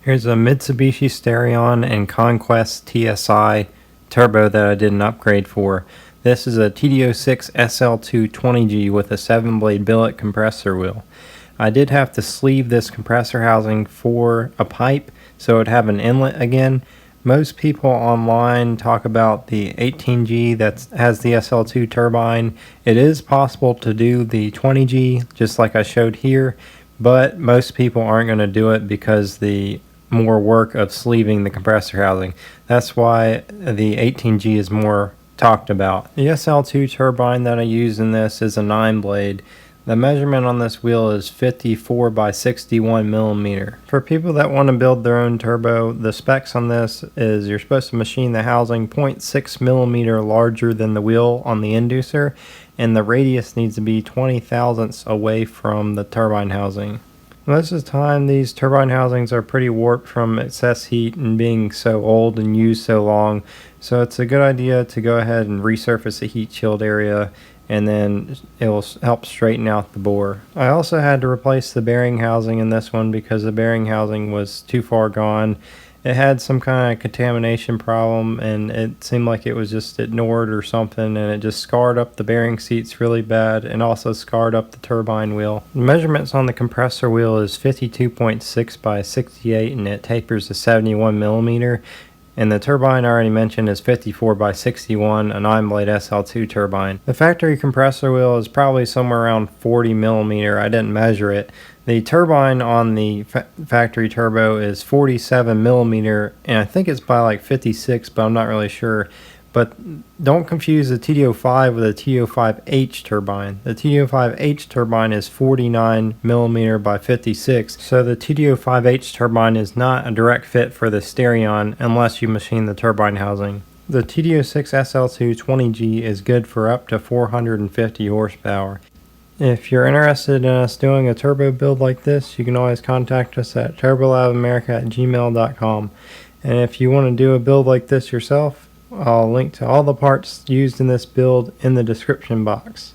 Here's a Mitsubishi Starion and Conquest TSI turbo that I did an upgrade for. This is a TD06 SL2 20G with a 7-blade billet compressor wheel. I did have to sleeve this compressor housing for a pipe so it would have an inlet again. Most people online talk about the 18G that has the SL2 turbine. It is possible to do the 20G just like I showed here, but most people aren't going to do it because the more work of sleeving the compressor housing. That's why the 18G is more talked about. The SL2 turbine that I use in this is a 9-blade. The measurement on this wheel is 54 by 61 millimeter. For people that want to build their own turbo, the specs on this is you're supposed to machine the housing 0.6 millimeter larger than the wheel on the inducer, and the radius needs to be 20 thousandths away from the turbine housing. Most of the time these turbine housings are pretty warped from excess heat and being so old and used so long, so it's a good idea to go ahead and resurface the heat shield area, and then it will help straighten out the bore. I also had to replace the bearing housing in this one because the bearing housing was too far gone. It had some kind of contamination problem and it seemed like it was just ignored or something, and it just scarred up the bearing seats really bad and also scarred up the turbine wheel. The measurements on the compressor wheel is 52.6 by 68 and it tapers to 71 millimeter. And the turbine I already mentioned is 54 by 61, a 9-blade SL2 turbine. The factory compressor wheel is probably somewhere around 40 millimeter. I didn't measure it. The turbine on the factory turbo is 47 millimeter, and I think it's by like 56, but I'm not really sure. But don't confuse the TD05 with a TD05H turbine. The TD05H turbine is 49 millimeter by 56, so the TD05H turbine is not a direct fit for the Starion unless you machine the turbine housing. The TD06 SL2 20G is good for up to 450 horsepower. If you're interested in us doing a turbo build like this, you can always contact us at turbolabamerica@gmail.com. And if you want to do a build like this yourself, I'll link to all the parts used in this build in the description box.